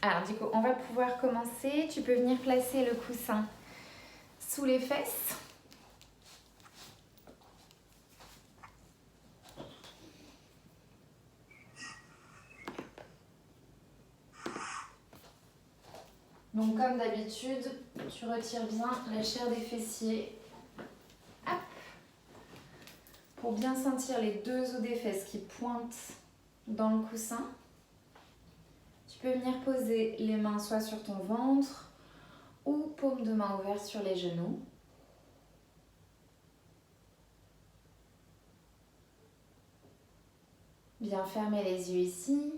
Alors du coup, on va pouvoir commencer. Tu peux venir placer le coussin sous les fesses. Donc comme d'habitude, tu retires bien la chair des fessiers. Hop. Pour bien sentir les deux os des fesses qui pointent dans le coussin. Tu peux venir poser les mains soit sur ton ventre ou paume de main ouverte sur les genoux. Bien fermer les yeux ici.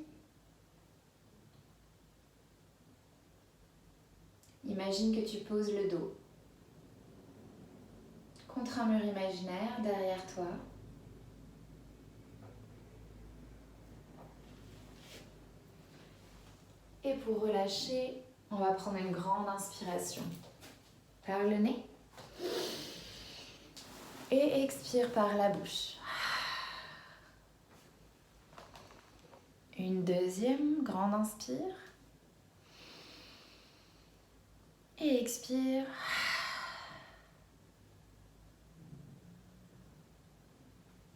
Imagine que tu poses le dos contre un mur imaginaire derrière toi. Et pour relâcher, on va prendre une grande inspiration par le nez et expire par la bouche. Une deuxième grande inspire et expire.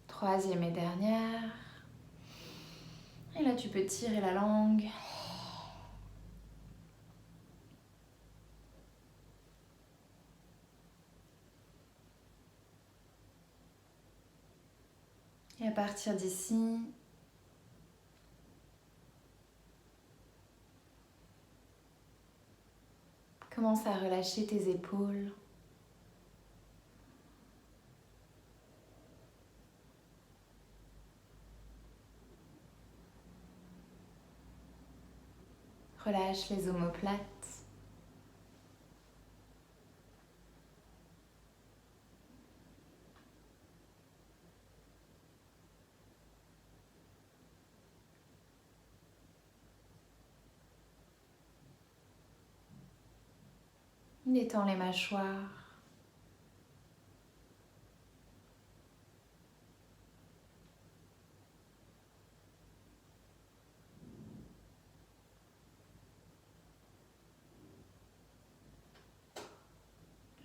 Troisième et dernière. Et là, tu peux tirer la langue. Et à partir d'ici, commence à relâcher tes épaules. Relâche les omoplates. Détends les mâchoires.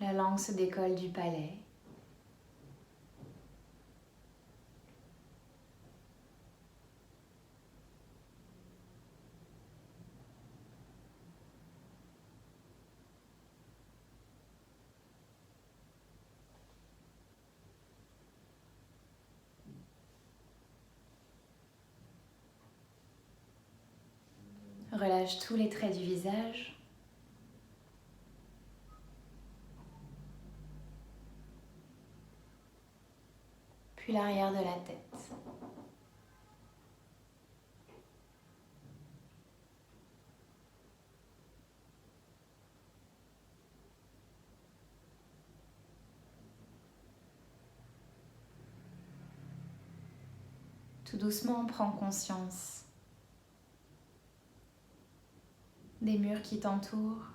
La langue se décolle du palais. Relâche tous les traits du visage. Puis l'arrière de la tête. Tout doucement, prends conscience des murs qui t'entourent.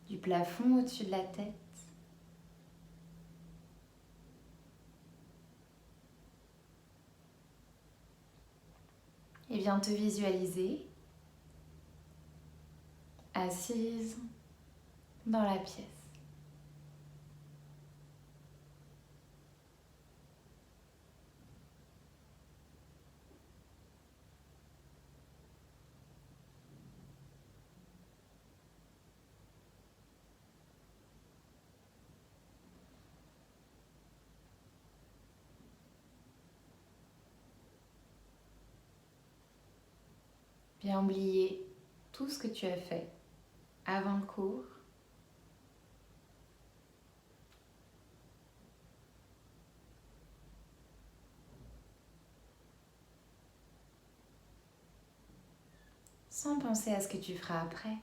Du plafond au-dessus de la tête. Et viens te visualiser assise dans la pièce. Viens oublier tout ce que tu as fait avant le cours. Sans penser à ce que tu feras après.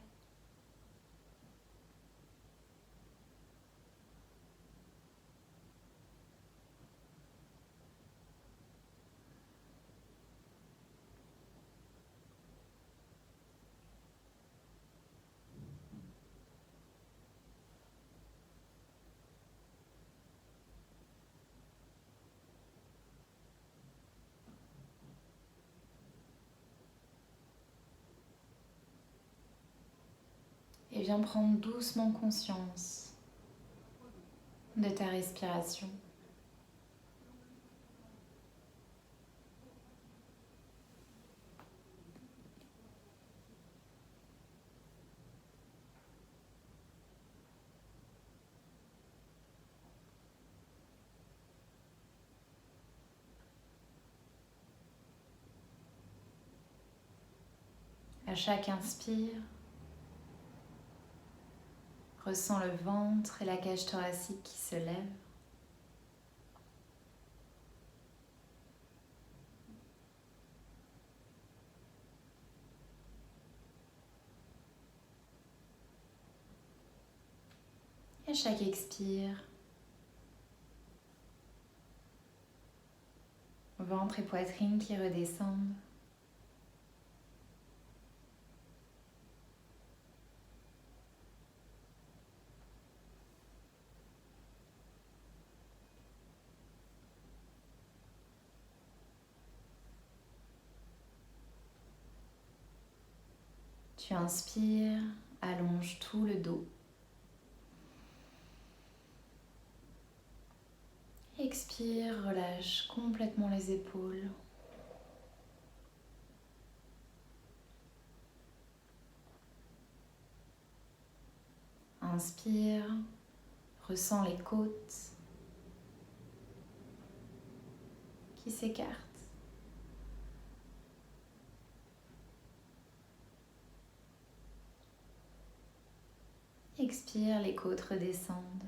Et viens prendre doucement conscience de ta respiration. À chaque inspire, ressens le ventre et la cage thoracique qui se lèvent. Et à chaque expire, ventre et poitrine qui redescendent. Tu inspires, allonge tout le dos. Expire, relâche complètement les épaules. Inspire, ressens les côtes qui s'écartent. Expire, les côtes redescendent.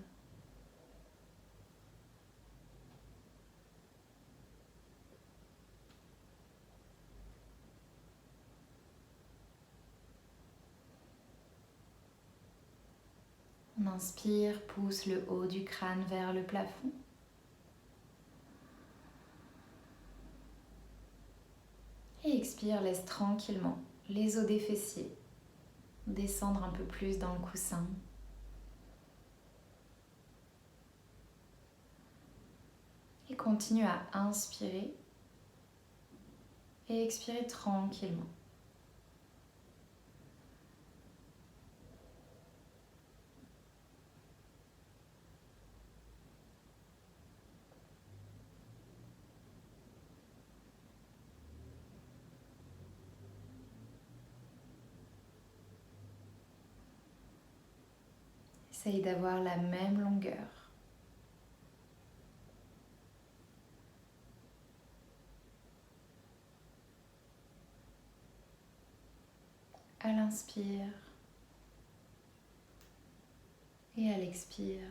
On inspire, pousse le haut du crâne vers le plafond. Et expire, laisse tranquillement les os des fessiers descendre un peu plus dans le coussin. Et continue à inspirer et expirer tranquillement. Essaye d'avoir la même longueur. À l'inspire et à l'expire.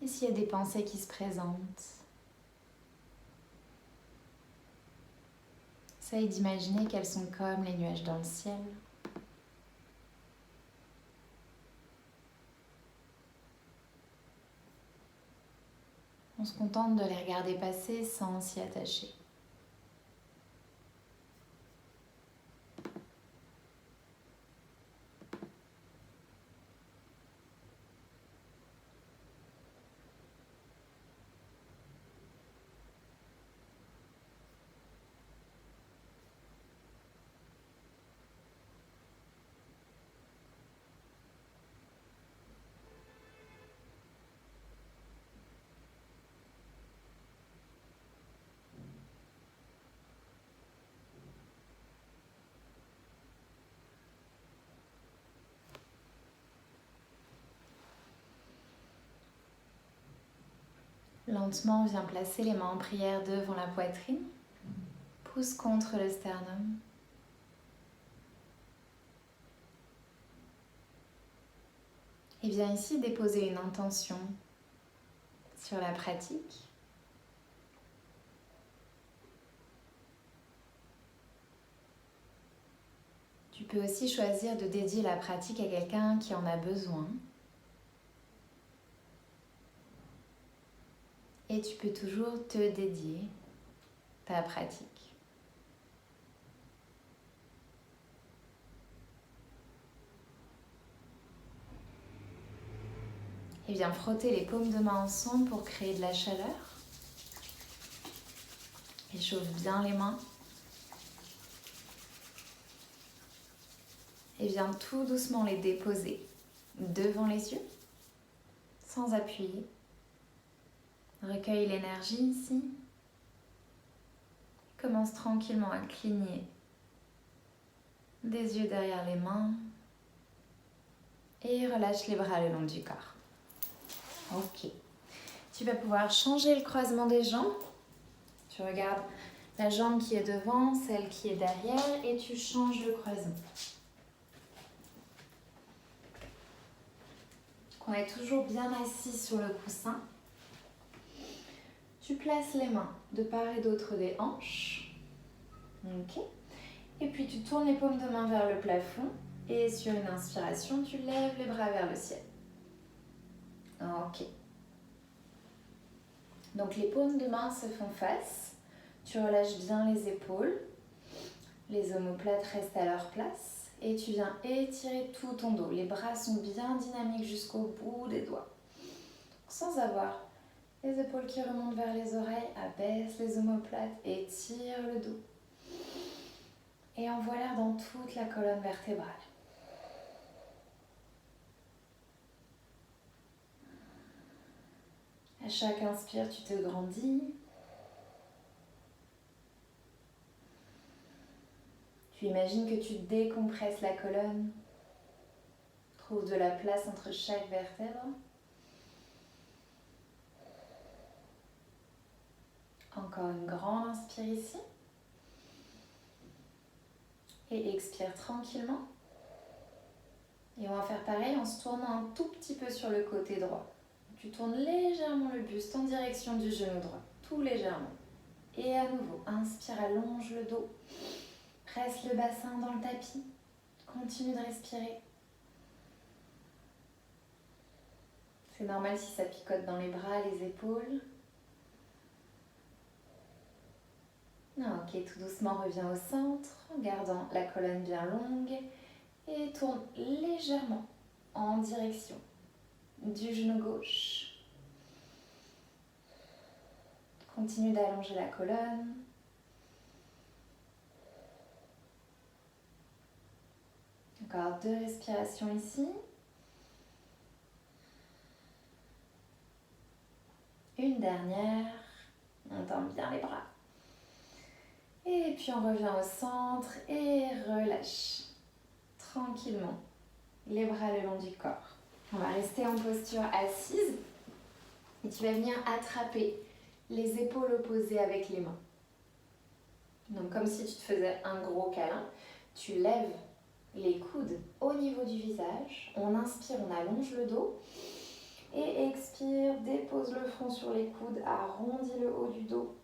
Et s'il y a des pensées qui se présentent, essaye d'imaginer qu'elles sont comme les nuages dans le ciel. On se contente de les regarder passer sans s'y attacher. lentement, viens placer les mains en prière devant la poitrine. Pousse contre le sternum. Et viens ici déposer une intention sur la pratique. Tu peux aussi choisir de dédier la pratique à quelqu'un qui en a besoin. Et tu peux toujours te dédier ta pratique. Et viens frotter les paumes de main ensemble pour créer de la chaleur. Réchauffe bien les mains. Et viens tout doucement les déposer devant les yeux, sans appuyer. Recueille l'énergie ici. Commence tranquillement à cligner des yeux derrière les mains. Et relâche les bras le long du corps. Ok. Tu vas pouvoir changer le croisement des jambes. Tu regardes la jambe qui est devant, celle qui est derrière et tu changes le croisement. On est toujours bien assis sur le coussin. Tu places les mains de part et d'autre des hanches. Ok. Et puis tu tournes les paumes de main vers le plafond. Et sur une inspiration, tu lèves les bras vers le ciel. Ok. Donc les paumes de main se font face. Tu relâches bien les épaules. Les omoplates restent à leur place. Et tu viens étirer tout ton dos. Les bras sont bien dynamiques jusqu'au bout des doigts. Sans avoir les épaules qui remontent vers les oreilles, abaisse les omoplates, étire le dos. Et envoie l'air dans toute la colonne vertébrale. À chaque inspire, tu te grandis. Tu imagines que tu décompresses la colonne. Trouve de la place entre chaque vertèbre. Encore une grande inspire ici. Et expire tranquillement. Et on va faire pareil en se tournant un tout petit peu sur le côté droit. Tu tournes légèrement le buste en direction du genou droit, tout légèrement. Et à nouveau, inspire, allonge le dos. Presse le bassin dans le tapis. Continue de respirer. C'est normal si ça picote dans les bras, les épaules. Ok, tout doucement, reviens au centre, en gardant la colonne bien longue. Et tourne légèrement en direction du genou gauche. Continue d'allonger la colonne. Encore 2 respirations ici. Une dernière. On tend bien les bras. Et puis on revient au centre et relâche tranquillement les bras le long du corps. On va rester en posture assise et tu vas venir attraper les épaules opposées avec les mains. Donc comme si tu te faisais un gros câlin, tu lèves les coudes au niveau du visage. On inspire, on allonge le dos. Et expire, dépose le front sur les coudes, arrondis le haut du dos.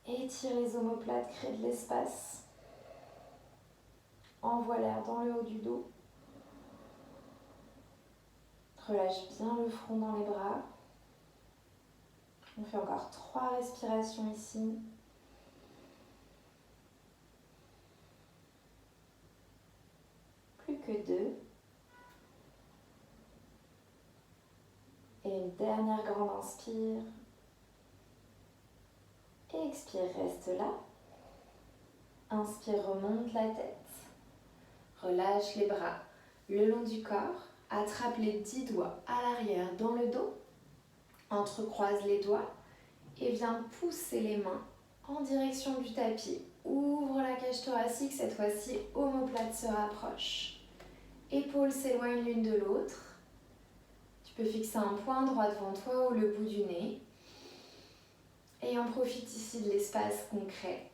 Étire les omoplates, crée de l'espace. Envoie l'air dans le haut du dos. Relâche bien le front dans les bras. On fait encore 3 respirations ici. Plus que 2. Et une dernière grande inspire. Et expire, reste là. Inspire, remonte la tête. Relâche les bras le long du corps. Attrape les 10 doigts à l'arrière dans le dos. Entrecroise les doigts. Et viens pousser les mains en direction du tapis. Ouvre la cage thoracique, cette fois-ci, omoplate se rapproche. Épaules s'éloignent l'une de l'autre. Tu peux fixer un point droit devant toi ou le bout du nez. Et on profite ici de l'espace qu'on crée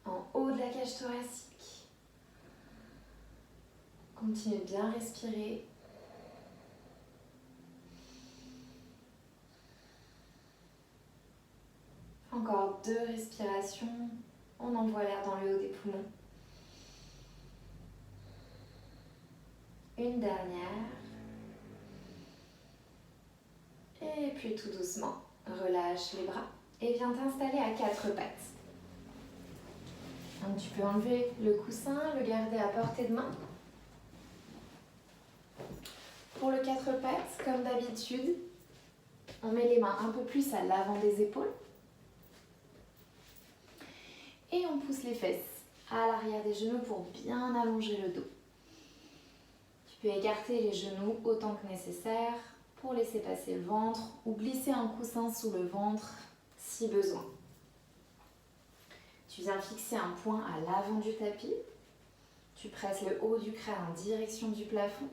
en haut de la cage thoracique. Continue de bien respirer. Encore 2 respirations. On envoie l'air dans le haut des poumons. Une dernière. Et puis tout doucement, relâche les bras et viens t'installer à 4 pattes. Donc tu peux enlever le coussin, le garder à portée de main. Pour le 4 pattes, comme d'habitude, on met les mains un peu plus à l'avant des épaules. Et on pousse les fesses à l'arrière des genoux pour bien allonger le dos. Tu peux écarter les genoux autant que nécessaire pour laisser passer le ventre ou glisser un coussin sous le ventre si besoin. Tu viens fixer un point à l'avant du tapis. Tu presses le haut du crâne en direction du plafond.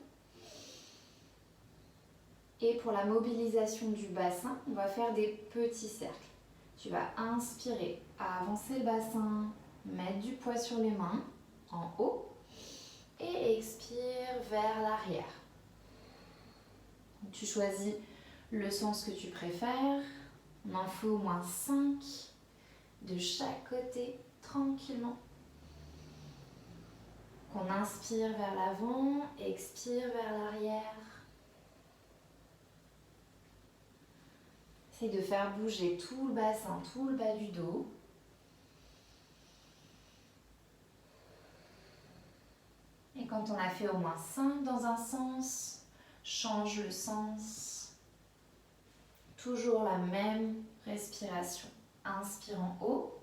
Et pour la mobilisation du bassin, on va faire des petits cercles. Tu vas inspirer, avancer le bassin, mettre du poids sur les mains en haut et expire vers l'arrière. Tu choisis le sens que tu préfères. On en fait au moins 5 de chaque côté, tranquillement. On inspire vers l'avant, expire vers l'arrière. Essaye de faire bouger tout le bassin, tout le bas du dos. Et quand on a fait au moins 5 dans un sens, change le sens. Toujours la même respiration. Inspire en haut,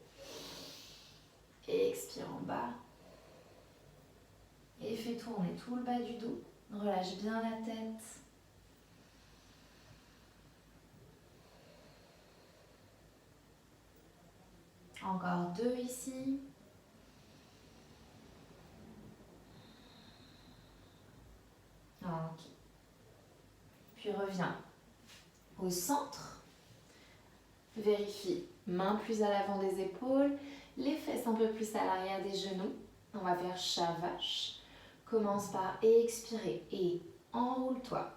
expire en bas. Et fais tourner tout le bas du dos. Relâche bien la tête. Encore 2 ici. Ok. Puis reviens au centre. Vérifie, main plus à l'avant des épaules, les fesses un peu plus à l'arrière des genoux. On va faire chat vache. Commence par expirer et enroule-toi.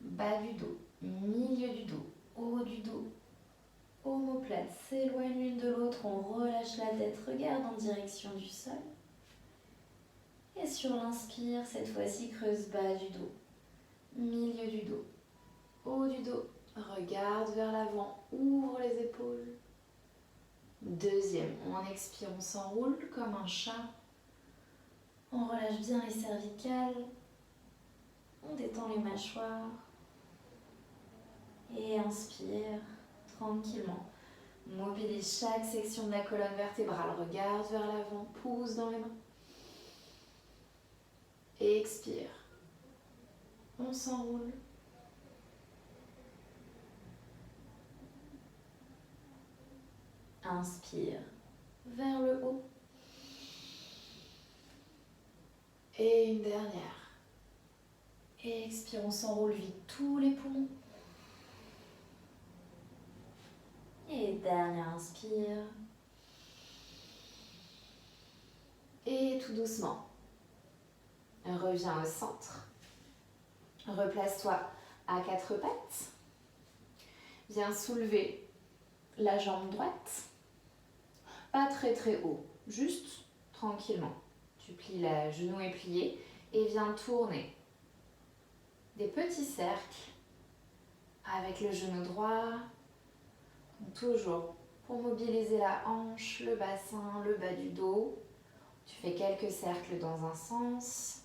Bas du dos, milieu du dos, haut du dos. Omoplate s'éloigne l'une de l'autre, on relâche la tête, regarde en direction du sol. Et sur l'inspire, cette fois-ci, creuse bas du dos, milieu du dos, haut du dos. Regarde vers l'avant, ouvre les épaules. Deuxième, on expire, on s'enroule comme un chat. On relâche bien les cervicales. On détend les mâchoires. Et inspire tranquillement. Mobilise chaque section de la colonne vertébrale. Regarde vers l'avant, pousse dans les mains. Et expire. On s'enroule. Inspire vers le haut. Et une dernière. Et expire, on s'enroule vite tous les poumons. Et dernière inspire. Et tout doucement, reviens au centre. Replace-toi à 4 pattes. Viens soulever la jambe droite. Pas très très haut, juste tranquillement. Tu plies le genou est plié et viens tourner des petits cercles avec le genou droit. Donc, toujours pour mobiliser la hanche, le bassin, le bas du dos. Tu fais quelques cercles dans un sens,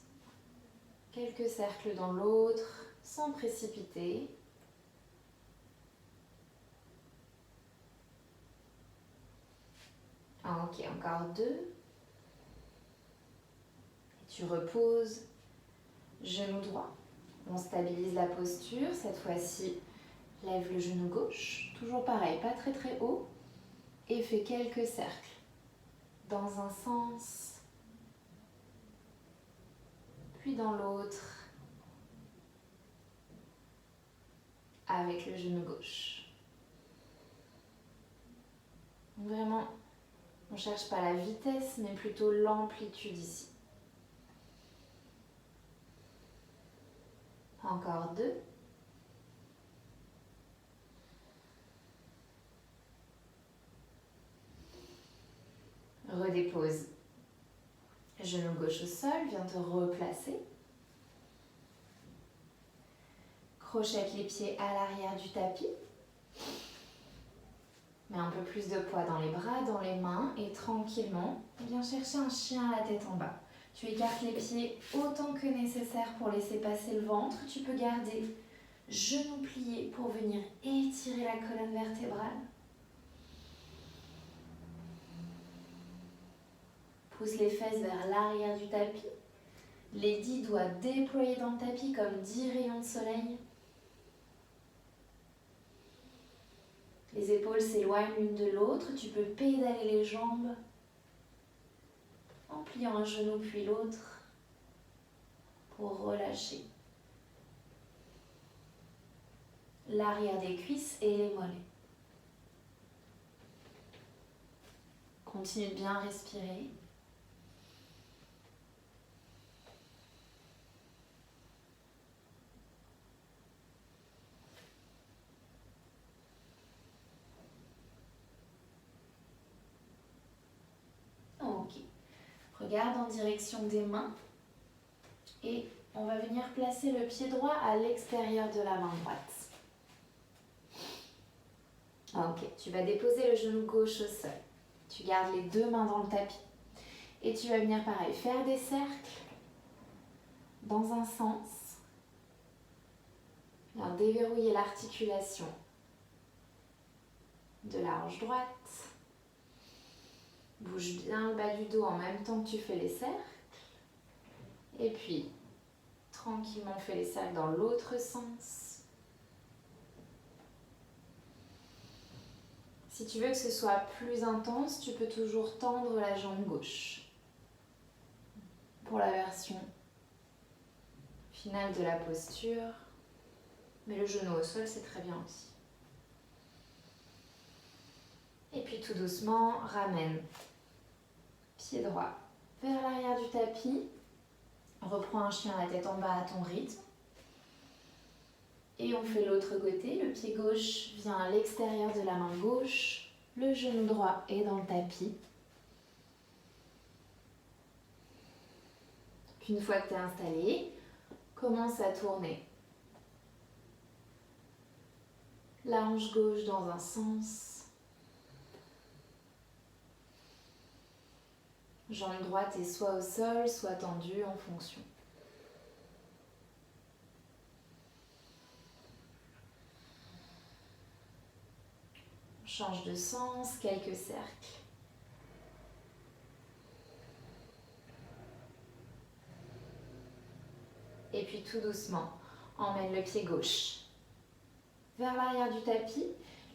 quelques cercles dans l'autre, sans précipiter. Ok, encore 2. Et tu reposes, genou droit. On stabilise la posture. Cette fois-ci, lève le genou gauche. Toujours pareil, pas très très haut. Et fais quelques cercles dans un sens, puis dans l'autre, avec le genou gauche. Vraiment, on ne cherche pas la vitesse, mais plutôt l'amplitude ici. Encore 2. Redépose. Genou gauche au sol, viens te replacer. Crochette les pieds à l'arrière du tapis. Mets un peu plus de poids dans les bras, dans les mains et tranquillement, viens chercher un chien à la tête en bas. Tu écartes les pieds autant que nécessaire pour laisser passer le ventre. Tu peux garder genoux pliés pour venir étirer la colonne vertébrale. Pousse les fesses vers l'arrière du tapis. Les 10 doigts déployés dans le tapis comme 10 rayons de soleil. Les épaules s'éloignent l'une de l'autre. Tu peux pédaler les jambes en pliant un genou puis l'autre pour relâcher l'arrière des cuisses et les mollets. Continue de bien respirer. Ok. Regarde en direction des mains et on va venir placer le pied droit à l'extérieur de la main droite. Ok, tu vas déposer le genou gauche au sol. Tu gardes les 2 mains dans le tapis. Et tu vas venir pareil, faire des cercles dans un sens. Viens déverrouiller l'articulation de la hanche droite. Bouge bien le bas du dos en même temps que tu fais les cercles. Et puis, tranquillement, fais les cercles dans l'autre sens. Si tu veux que ce soit plus intense, tu peux toujours tendre la jambe gauche. Pour la version finale de la posture. Mais le genou au sol, c'est très bien aussi. Et puis tout doucement, ramène pied droit vers l'arrière du tapis. Reprends un chien à la tête en bas à ton rythme. Et on fait l'autre côté. Le pied gauche vient à l'extérieur de la main gauche. Le genou droit est dans le tapis. Puis une fois que tu es installé, commence à tourner la hanche gauche dans un sens. Jambe droite est soit au sol, soit tendue en fonction. Change de sens, quelques cercles. Et puis tout doucement, emmène le pied gauche vers l'arrière du tapis.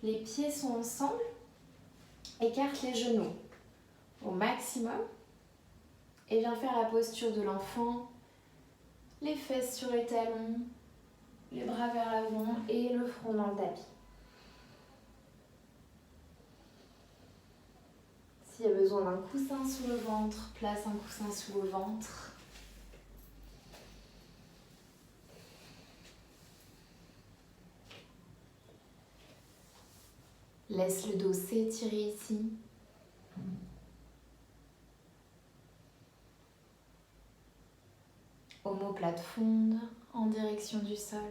Les pieds sont ensemble. Écarte les genoux au maximum. Et viens faire la posture de l'enfant. Les fesses sur les talons, les bras vers l'avant et le front dans le tapis. S'il y a besoin d'un coussin sous le ventre, place un coussin sous le ventre. Laisse le dos s'étirer ici. Omoplate fonde en direction du sol.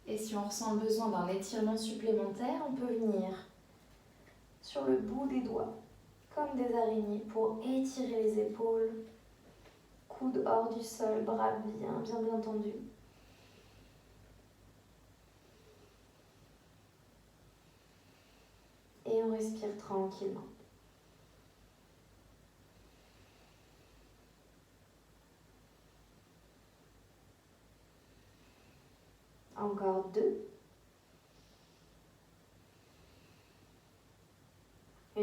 Et si on ressent le besoin d'un étirement supplémentaire, on peut venir sur le bout des doigts, comme des araignées, pour étirer les épaules. Coude hors du sol, bras bien tendus. Et on respire tranquillement. Encore 2.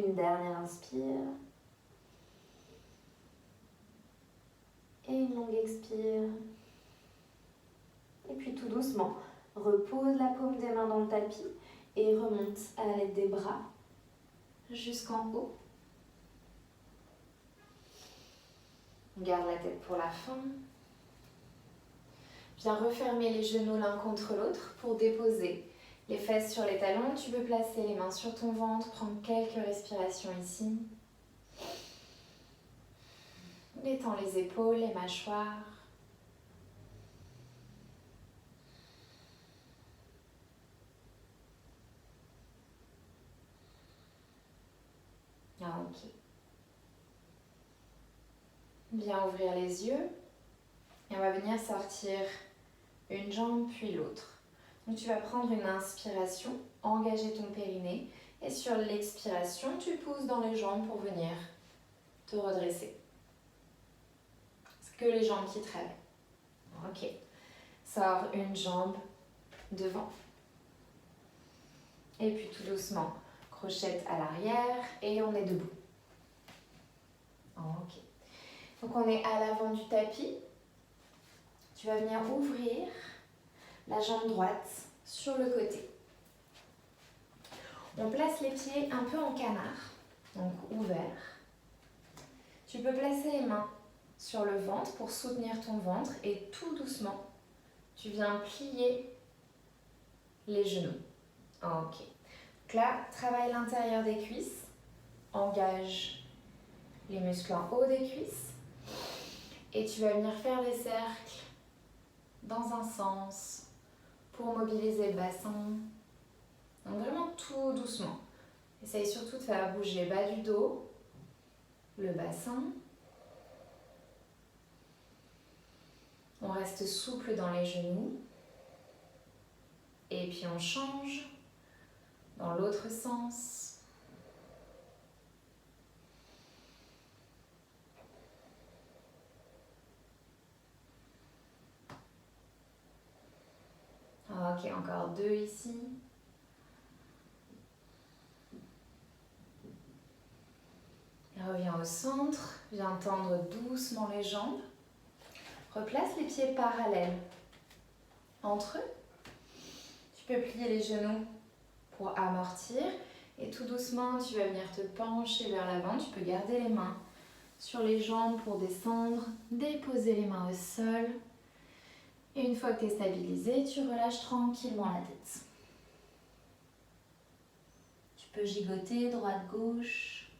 Une dernière inspire. Et une longue expire. Et puis tout doucement, repose la paume des mains dans le tapis et remonte à l'aide des bras jusqu'en haut. Garde la tête pour la fin. Viens refermer les genoux l'un contre l'autre pour déposer les fesses sur les talons. Tu peux placer les mains sur ton ventre, prendre quelques respirations ici. Détends les épaules, les mâchoires. Ah, ok. Viens ouvrir les yeux et on va venir sortir une jambe puis l'autre. Donc tu vas prendre une inspiration, engager ton périnée et sur l'expiration, tu pousses dans les jambes pour venir te redresser. C'est que les jambes qui travaillent. Ok. Sors une jambe devant. Et puis tout doucement, crochette à l'arrière et on est debout. Ok. Donc on est à l'avant du tapis. Tu vas venir ouvrir la jambe droite sur le côté. On place les pieds un peu en canard, donc ouverts. Tu peux placer les mains sur le ventre pour soutenir ton ventre et tout doucement, tu viens plier les genoux. Ok. Donc là, travaille l'intérieur des cuisses. Engage les muscles en haut des cuisses. Et tu vas venir faire des cercles dans un sens pour mobiliser le bassin. Donc vraiment tout doucement. Essaye surtout de faire bouger le bas du dos, le bassin. On reste souple dans les genoux. Et puis on change dans l'autre sens. Ok, encore 2 ici. Et reviens au centre, viens tendre doucement les jambes. Replace les pieds parallèles entre eux. Tu peux plier les genoux pour amortir. Et tout doucement, tu vas venir te pencher vers l'avant. Tu peux garder les mains sur les jambes pour descendre. Déposer les mains au sol. Et une fois que tu es stabilisé, tu relâches tranquillement la tête. Tu peux gigoter droite-gauche.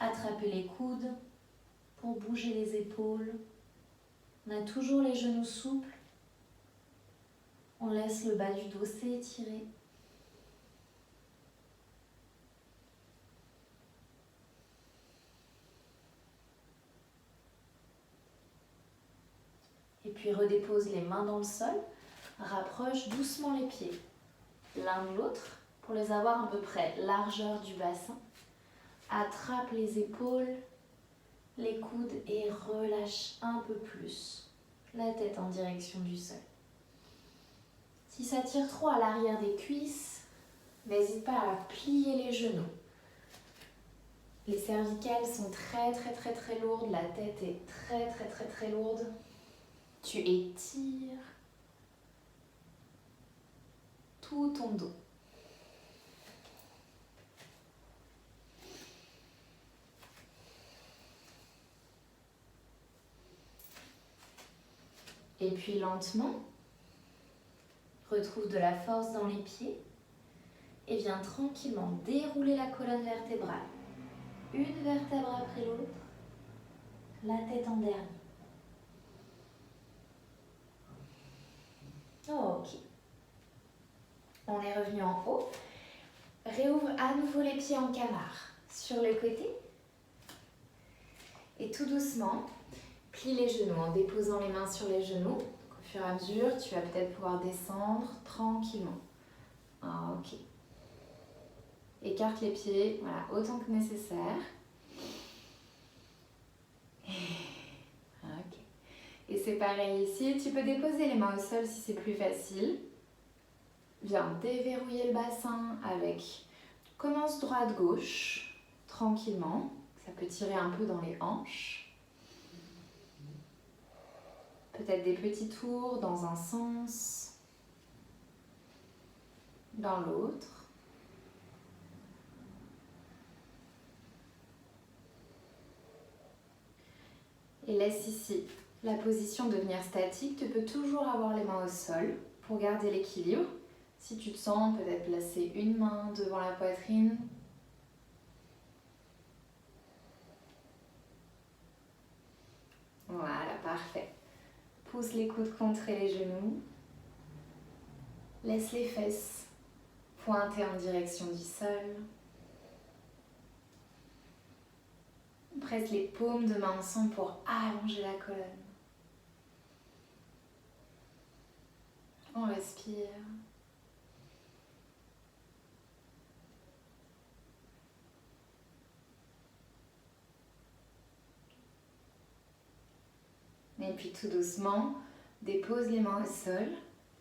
Attraper les coudes pour bouger les épaules. On a toujours les genoux souples. On laisse le bas du dos s'étirer. Et puis redépose les mains dans le sol. Rapproche doucement les pieds l'un de l'autre pour les avoir à peu près largeur du bassin. Attrape les épaules, les coudes et relâche un peu plus la tête en direction du sol. Si ça tire trop à l'arrière des cuisses, n'hésite pas à plier les genoux. Les cervicales sont très lourdes, la tête est très lourde. Tu étires tout ton dos. Et puis lentement, retrouve de la force dans les pieds et viens tranquillement dérouler la colonne vertébrale. Une vertèbre après l'autre, la tête en dernier. Ok. On est revenu en haut. Réouvre à nouveau les pieds en canard sur le côté. Et tout doucement, plie les genoux en déposant les mains sur les genoux. Au fur et à mesure, tu vas peut-être pouvoir descendre tranquillement. Ok. Écarte les pieds, voilà, autant que nécessaire. Ok. Et c'est pareil ici, tu peux déposer les mains au sol si c'est plus facile. Viens déverrouiller le bassin avec Commence droite-gauche, tranquillement. Ça peut tirer un peu dans les hanches. Peut-être des petits tours dans un sens, dans l'autre. Et laisse ici la position devenir statique. Tu peux toujours avoir les mains au sol pour garder l'équilibre. Si tu te sens, peut-être placer une main devant la poitrine. Voilà, parfait. Pousse les coudes contre les genoux. Laisse les fesses pointer en direction du sol. Presse les paumes de main ensemble pour allonger la colonne. On respire. Et puis tout doucement, dépose les mains au sol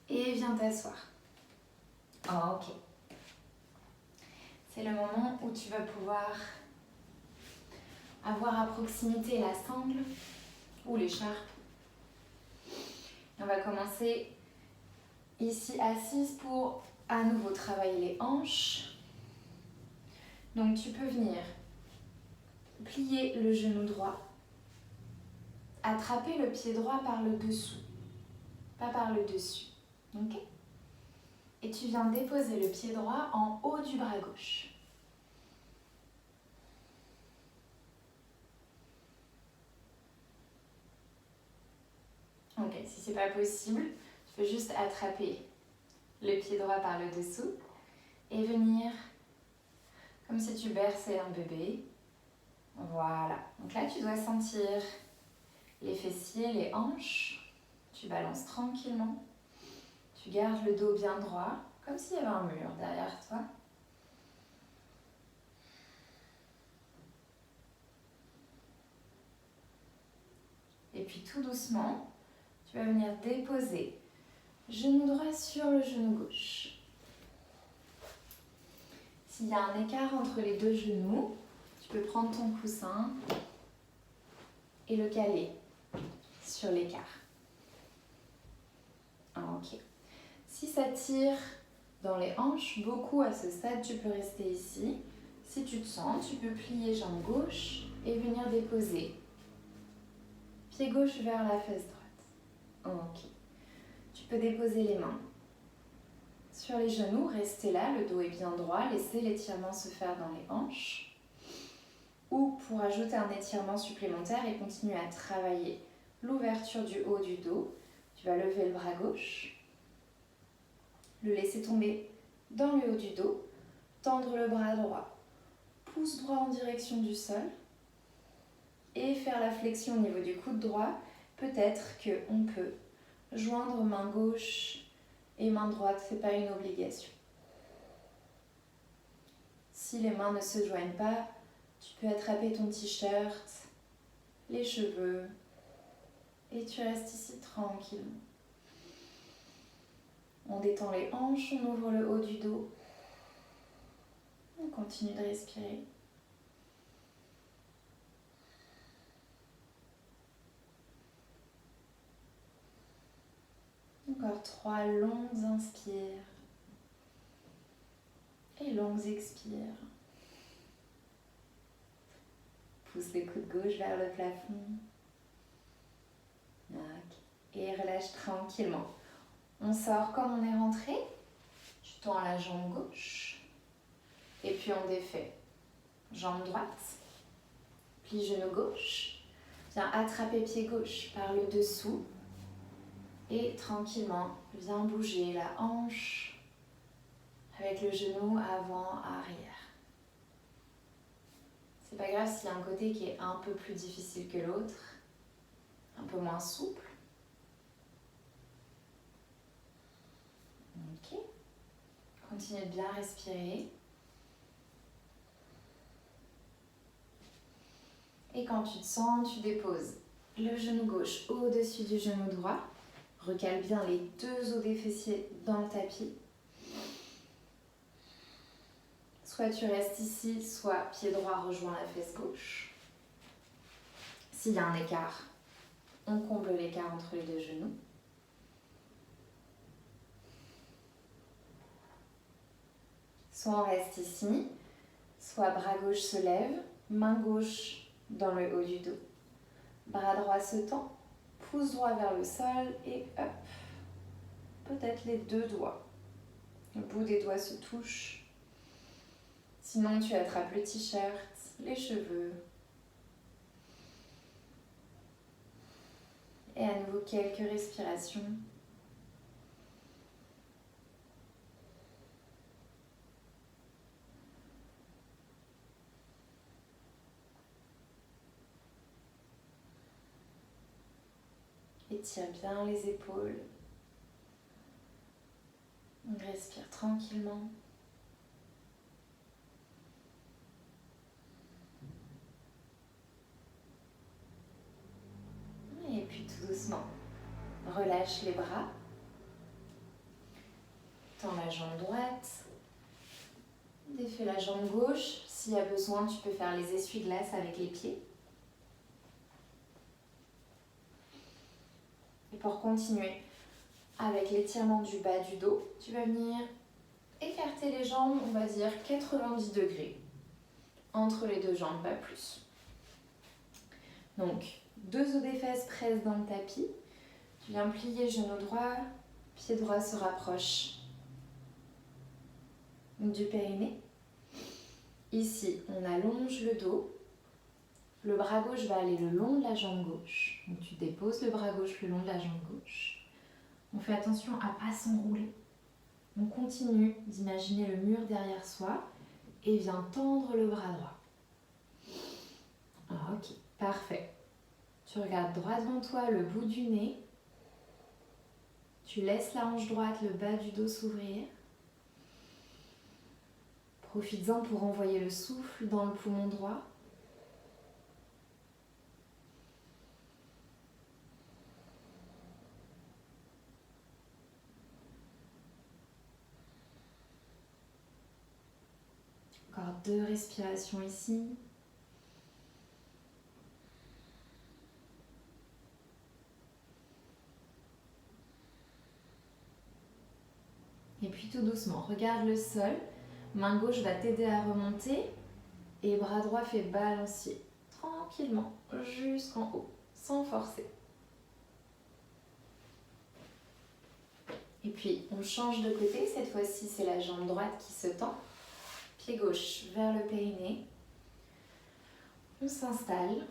et viens t'asseoir. Ok. C'est le moment où tu vas pouvoir avoir à proximité la sangle ou l'écharpe. On va commencer ici assise pour à nouveau travailler les hanches. Donc tu peux venir plier le genou droit, attraper le pied droit par le dessous, pas par le dessus. Ok ? Et tu viens déposer le pied droit en haut du bras gauche. Ok, si c'est pas possible, tu peux juste attraper le pied droit par le dessous et venir comme si tu berçais un bébé. Voilà. Donc là, tu dois sentir les fessiers, les hanches. Tu balances tranquillement. Tu gardes le dos bien droit, comme s'il y avait un mur derrière toi. Et puis tout doucement, tu vas venir déposer genou droit sur le genou gauche. S'il y a un écart entre les deux genoux, tu peux prendre ton coussin et le caler sur l'écart. Ok. Si ça tire dans les hanches, beaucoup à ce stade, tu peux rester ici. Si tu te sens, tu peux plier jambe gauche et venir déposer pied gauche vers la fesse droite. Ok. Tu peux déposer les mains sur les genoux, rester là, le dos est bien droit, laissez l'étirement se faire dans les hanches. Ou pour ajouter un étirement supplémentaire et continuer à travailler l'ouverture du haut du dos, tu vas lever le bras gauche, le laisser tomber dans le haut du dos, tendre le bras droit, pouce droit en direction du sol et faire la flexion au niveau du coude droit. Peut-être qu'on peut joindre main gauche et main droite, ce n'est pas une obligation. Si les mains ne se joignent pas, tu peux attraper ton t-shirt, les cheveux et tu restes ici tranquillement. On détend les hanches, on ouvre le haut du dos. On continue de respirer. Encore 3 longues inspires et longues expires. Pousse le coude gauche vers le plafond. Et relâche tranquillement. On sort comme on est rentré. Tu tends la jambe gauche. Et puis on défait. Jambe droite. Plie genou gauche. Viens attraper pied gauche par le dessous. Et tranquillement, viens bouger la hanche avec le genou avant-arrière. C'est pas grave s'il y a un côté qui est un peu plus difficile que l'autre, un peu moins souple. Ok. Continue de bien respirer. Et quand tu te sens, tu déposes le genou gauche au-dessus du genou droit. Recale bien les deux os des fessiers dans le tapis. soit tu restes ici, soit pied droit rejoint la fesse gauche. S'il y a un écart, on comble l'écart entre les deux genoux. Soit on reste ici, soit bras gauche se lève, main gauche dans le haut du dos. Bras droit se tend, pouce droit vers le sol et hop. Peut-être les deux doigts. Le bout des doigts se touche. Sinon, tu attrapes le t-shirt, les cheveux. Et à nouveau, quelques respirations. Étire bien les épaules. On respire tranquillement. Et puis tout doucement, relâche les bras. Tends la jambe droite. Défais la jambe gauche. S'il y a besoin, tu peux faire les essuie-glaces avec les pieds. Et pour continuer avec l'étirement du bas du dos, tu vas venir écarter les jambes, on va dire 90 degrés. Entre les deux jambes, pas plus. Donc, deux os des fesses pressent dans le tapis. Tu viens plier genou droit, pied droit se rapproche du périnée. Ici, on allonge le dos. Le bras gauche va aller le long de la jambe gauche. Donc, tu déposes le bras gauche le long de la jambe gauche. On fait attention à ne pas s'enrouler. On continue d'imaginer le mur derrière soi et vient tendre le bras droit. Ah, ok, parfait. Tu regardes droit devant toi, le bout du nez. Tu laisses la hanche droite, le bas du dos s'ouvrir. Profites-en pour envoyer le souffle dans le poumon droit. Encore 2 respirations ici. Et puis tout doucement, regarde le sol. Main gauche va t'aider à remonter et bras droit fait balancier. Tranquillement, jusqu'en haut, sans forcer. Et puis on change de côté, cette fois-ci c'est la jambe droite qui se tend. Pied gauche vers le périnée. On s'installe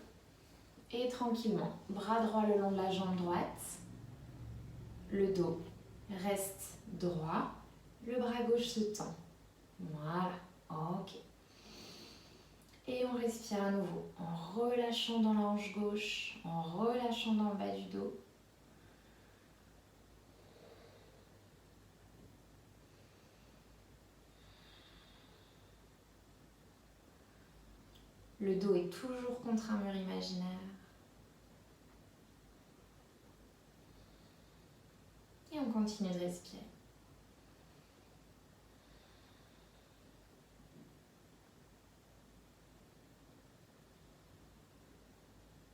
et tranquillement, bras droit le long de la jambe droite. Le dos reste droit. Le bras gauche se tend. Voilà, ok. Et on respire à nouveau en relâchant dans la hanche gauche, en relâchant dans le bas du dos. Le dos est toujours contre un mur imaginaire. Et on continue de respirer.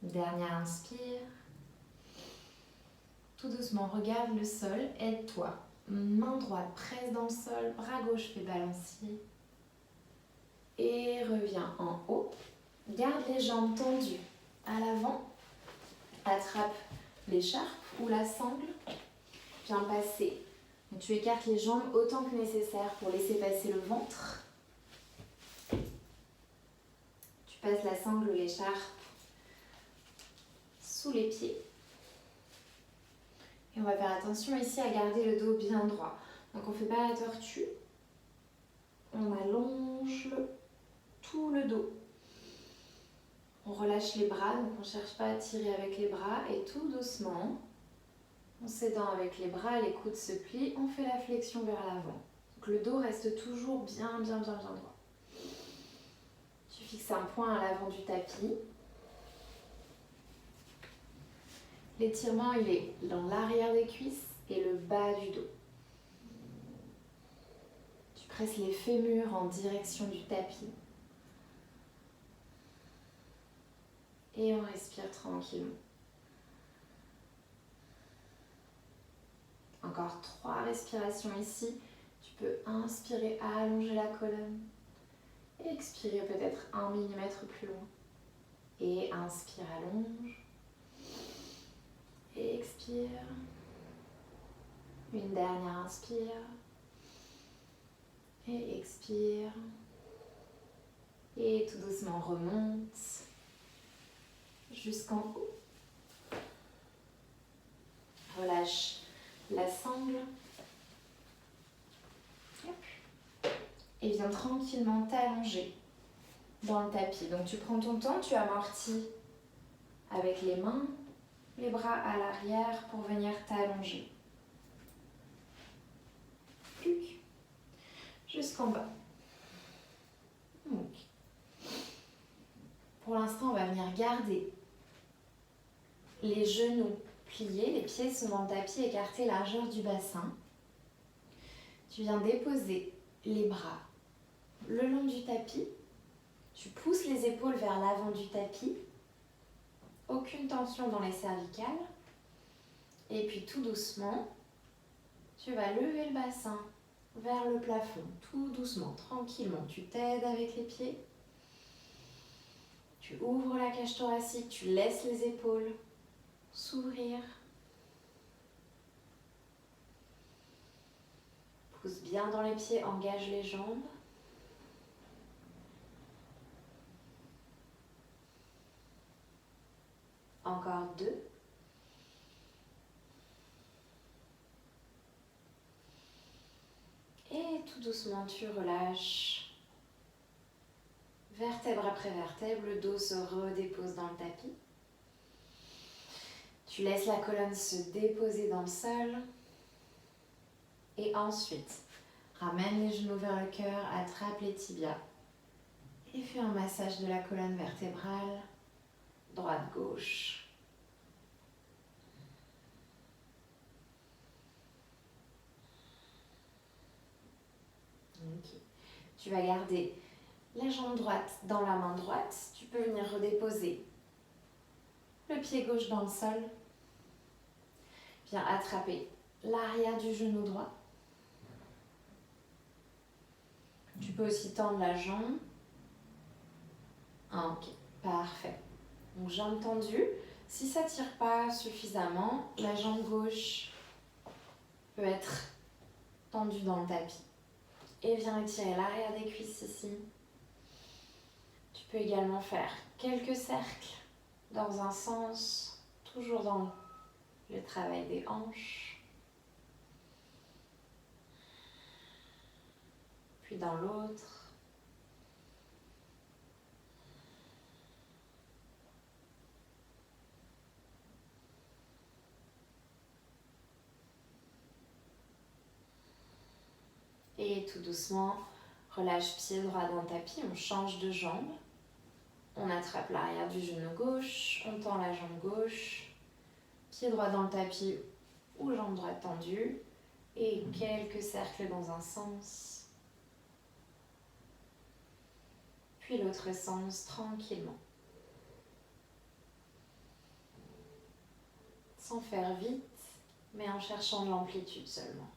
Dernière inspire. Tout doucement, regarde le sol, aide-toi. Main droite presse dans le sol, bras gauche fait balancier. Et reviens en haut. Garde les jambes tendues à l'avant. Attrape l'écharpe ou la sangle. Viens passer. Donc, tu écartes les jambes autant que nécessaire pour laisser passer le ventre. Tu passes la sangle ou l'écharpe sous les pieds. Et on va faire attention ici à garder le dos bien droit. Donc on ne fait pas la tortue. On allonge tout le dos. On relâche les bras, donc on ne cherche pas à tirer avec les bras. Et tout doucement, en s'aidant avec les bras, les coudes se plient, on fait la flexion vers l'avant. Donc le dos reste toujours bien droit. Tu fixes un point à l'avant du tapis. L'étirement, il est dans l'arrière des cuisses et le bas du dos. Tu Presse les fémurs en direction du tapis. Et on respire tranquillement. Encore 3 respirations ici. Tu peux inspirer, allonger la colonne. Expirer peut-être 1 millimètre plus loin. Et inspire, allonge. Et expire. Une dernière inspire. Et expire. Et tout doucement remonte jusqu'en haut. Relâche la sangle. Et viens tranquillement t'allonger dans le tapis. Donc tu prends ton temps, tu amortis avec les mains, les bras à l'arrière pour venir t'allonger. Jusqu'en bas. Donc, pour l'instant, on va venir garder les genoux pliés, les pieds sont dans le tapis, écartés largeur du bassin. Tu viens déposer les bras le long du tapis. Tu pousses les épaules vers l'avant du tapis. Aucune tension dans les cervicales. Et puis tout doucement, tu vas lever le bassin vers le plafond. Tout doucement, tranquillement. Tu t'aides avec les pieds. Tu ouvres la cage thoracique, tu laisses les épaules s'ouvrir. Pousse bien dans les pieds, engage les jambes. Encore 2. Et tout doucement, tu relâches. Vertèbre après vertèbre, le dos se redépose dans le tapis. Tu laisses la colonne se déposer dans le sol. Et ensuite, ramène les genoux vers le cœur, attrape les tibias. Et fais un massage de la colonne vertébrale, droite-gauche. Okay. Tu vas garder la jambe droite dans la main droite. Tu peux venir redéposer le pied gauche dans le sol. Viens attraper l'arrière du genou droit. Tu peux aussi tendre la jambe. Ok, parfait. Donc jambe tendue. Si ça ne tire pas suffisamment, la jambe gauche peut être tendue dans le tapis. Et viens étirer l'arrière des cuisses ici. Tu peux également faire quelques cercles dans un sens, toujours dans le travail des hanches. Puis dans l'autre. Et tout doucement, relâche pied droit dans le tapis, on change de jambe. On attrape l'arrière du genou gauche, on tend la jambe gauche, pied droit dans le tapis ou jambe droite tendue. Et quelques cercles dans un sens. Puis l'autre sens tranquillement. Sans faire vite, mais en cherchant de l'amplitude seulement.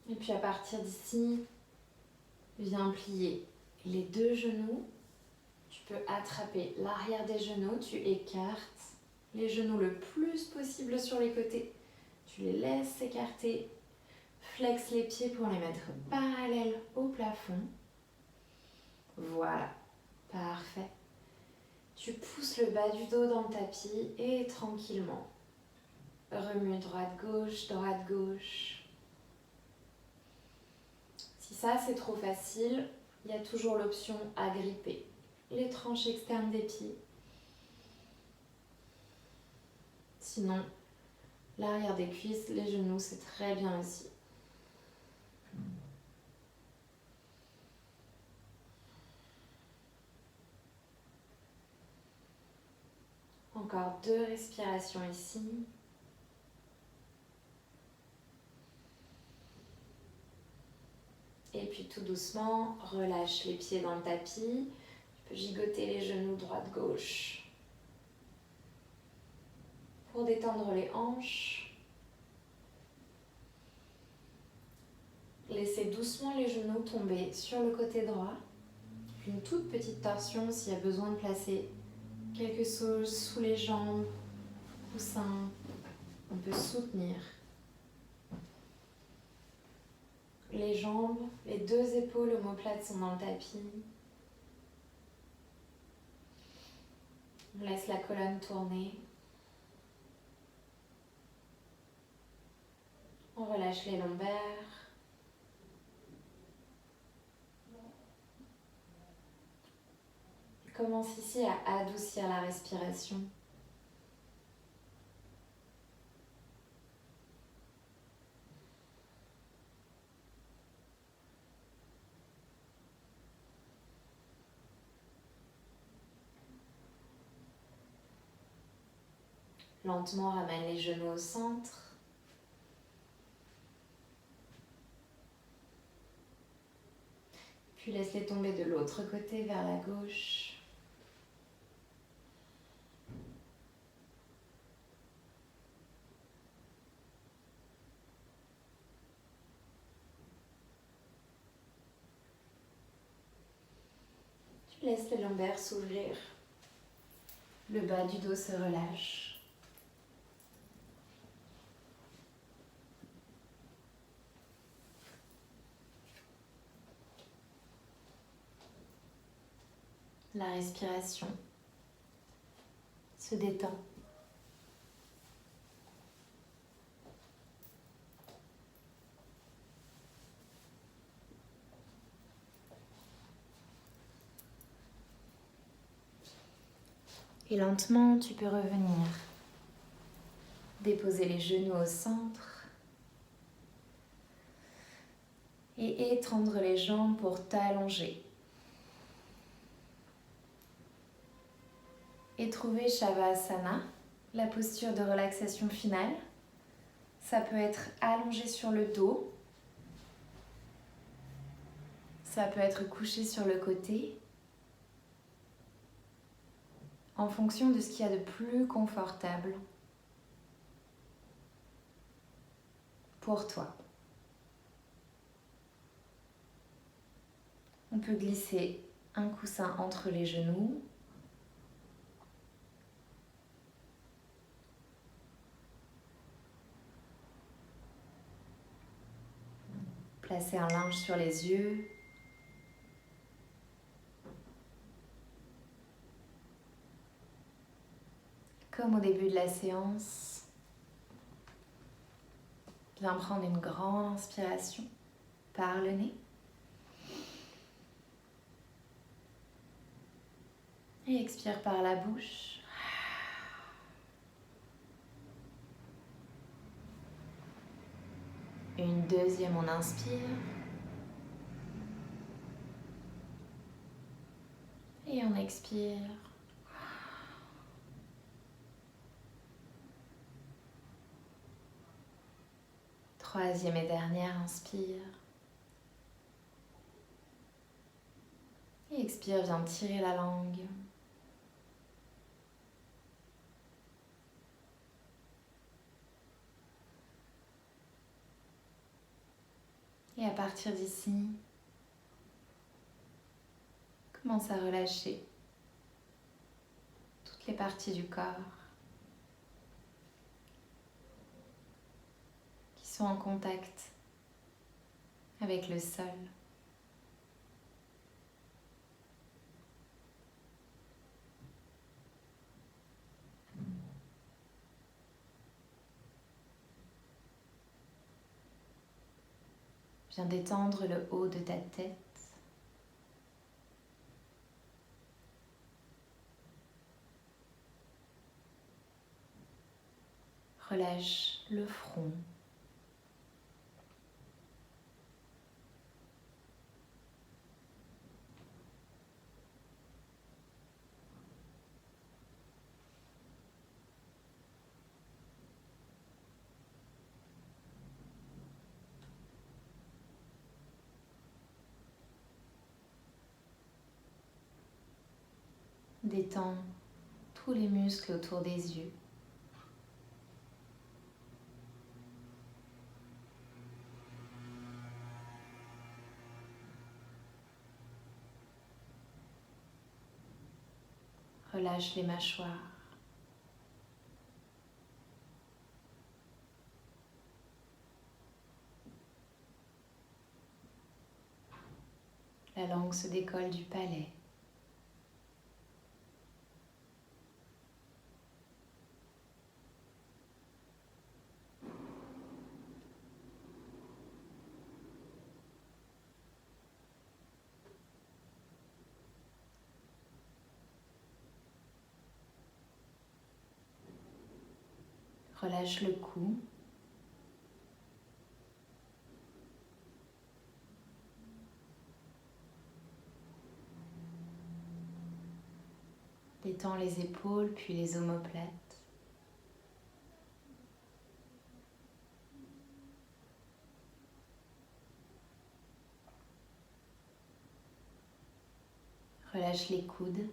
Et puis à partir d'ici, viens plier les 2 genoux. Tu peux attraper l'arrière des genoux, tu écartes les genoux le plus possible sur les côtés. Tu les laisses s'écarter, flex les pieds pour les mettre parallèles au plafond. Voilà, parfait. Tu pousses le bas du dos dans le tapis et tranquillement, remue droite-gauche, droite-gauche. Si ça c'est trop facile, il y a toujours l'option agripper. les tranches externes des pieds. Sinon, l'arrière des cuisses, les genoux, c'est très bien aussi. Encore 2 respirations ici. Et puis tout doucement, relâche les pieds dans le tapis. Tu peux gigoter les genoux droite-gauche pour détendre les hanches. Laissez doucement les genoux tomber sur le côté droit. Une toute petite torsion s'il y a besoin de placer quelque chose sous les jambes, coussin. On peut soutenir les jambes, les 2 épaules omoplates sont dans le tapis. On laisse la colonne tourner. On relâche les lombaires. Commence ici à adoucir la respiration. Lentement, ramène les genoux au centre. Puis laisse-les tomber de l'autre côté vers la gauche. Tu laisses les lombaires s'ouvrir. Le bas du dos se relâche. La respiration se détend. Et lentement, tu peux revenir. Déposer les genoux au centre. Et étendre les jambes pour t'allonger. Et trouver Shavasana, la posture de relaxation finale. Ça peut être allongé sur le dos. Ça peut être couché sur le côté. En fonction de ce qu'il y a de plus confortable pour toi. On peut glisser un coussin entre les genoux. Placer un linge sur les yeux. Comme au début de la séance, viens prendre une grande inspiration par le nez. Et expire par la bouche. Une deuxième, on inspire. Et on expire. Troisième et dernière, inspire. Et expire, viens tirer la langue. Et à partir d'ici, commence à relâcher toutes les parties du corps qui sont en contact avec le sol. Viens détendre le haut de ta tête. Relâche le front. Détends tous les muscles autour des yeux. Relâche les mâchoires. La langue se décolle du palais. Relâche le cou. Détends les épaules puis les omoplates. Relâche les coudes.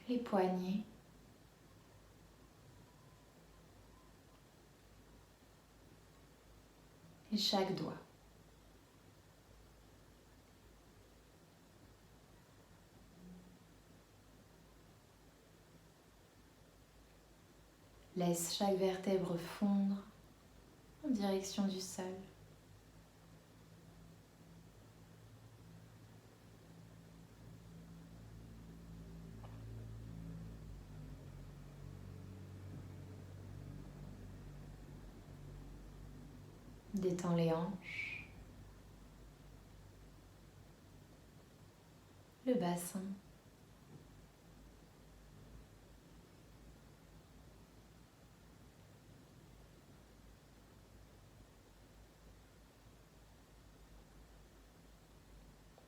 Les poignets. Et chaque doigt. Laisse chaque vertèbre fondre en direction du sol. Détends les hanches, le bassin.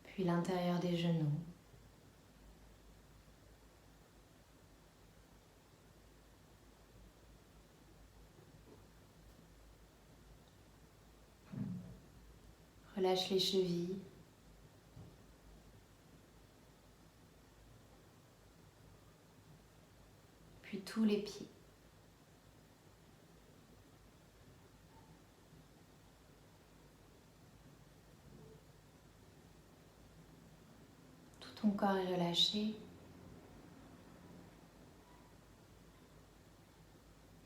Puis l'intérieur des genoux. Relâche les chevilles. Puis tous les pieds. Tout ton corps est relâché. Il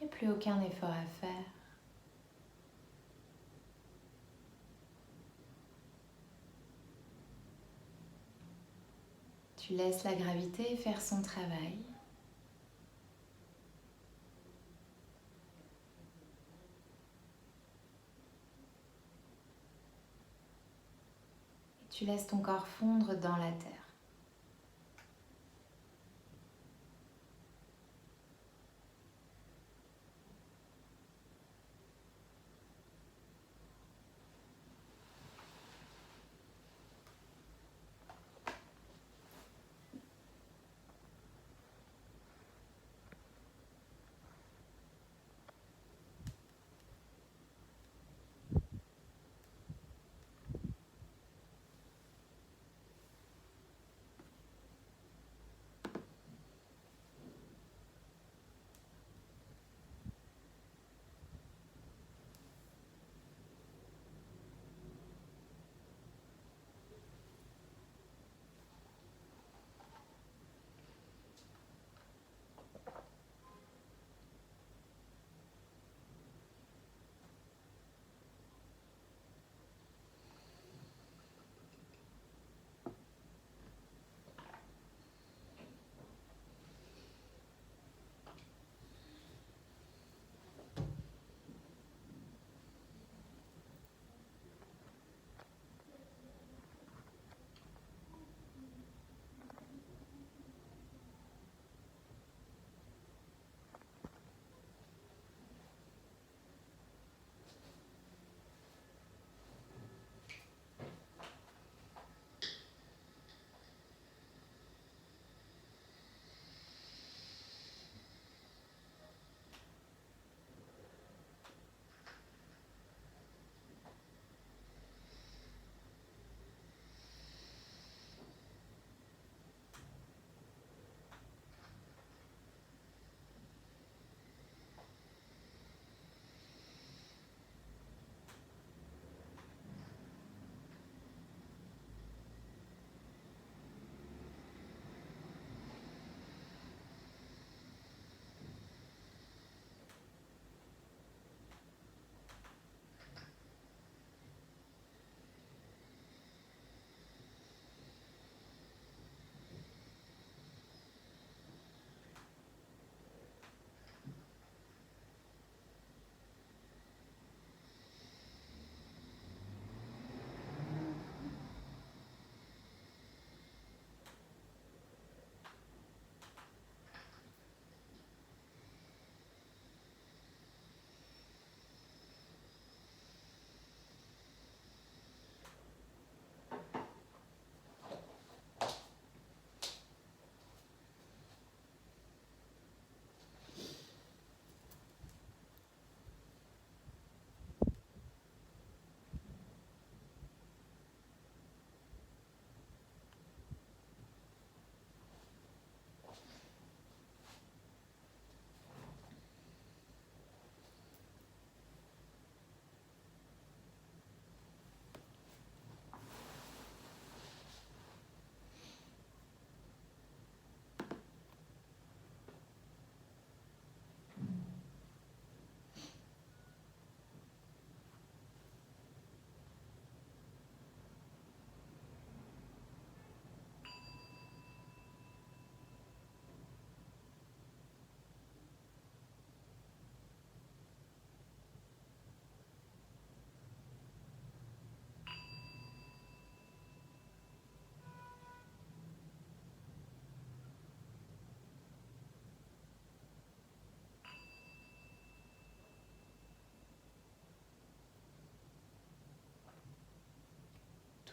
n'y a plus aucun effort à faire. Tu laisses la gravité faire son travail. Et tu laisses ton corps fondre dans la terre.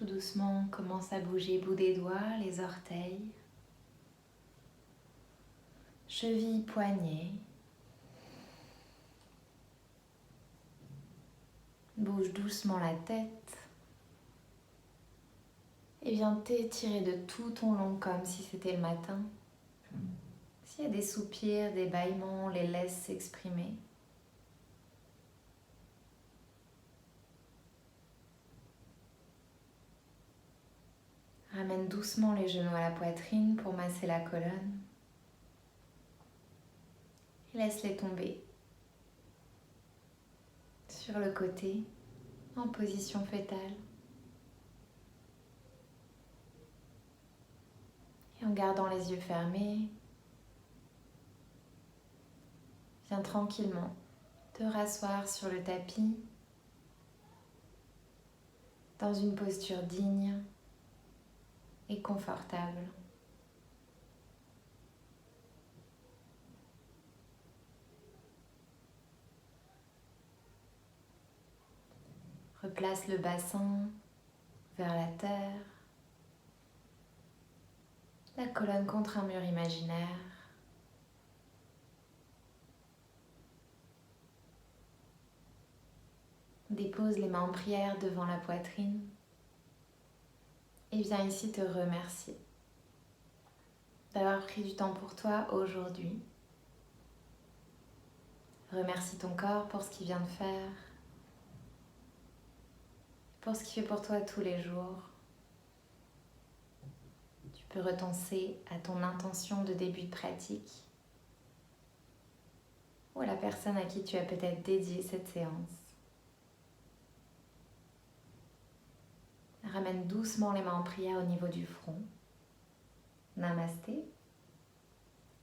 Tout doucement, commence à bouger bout des doigts, les orteils, chevilles, poignets. Bouge doucement la tête et viens t'étirer de tout ton long comme si c'était le matin. S'il y a des soupirs, des bâillements, les laisse s'exprimer. Ramène doucement les genoux à la poitrine pour masser la colonne. Et laisse-les tomber sur le côté en position fœtale. Et en gardant les yeux fermés, viens tranquillement te rasseoir sur le tapis dans une posture digne et confortable. Replace le bassin vers la terre, la colonne contre un mur imaginaire. Dépose les mains en prière devant la poitrine et viens ici te remercier d'avoir pris du temps pour toi aujourd'hui. Remercie ton corps pour ce qu'il vient de faire, pour ce qu'il fait pour toi tous les jours. Tu peux repenser à ton intention de début de pratique ou à la personne à qui tu as peut-être dédié cette séance. Ramène doucement les mains en prière au niveau du front. Namasté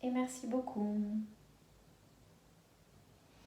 et merci beaucoup.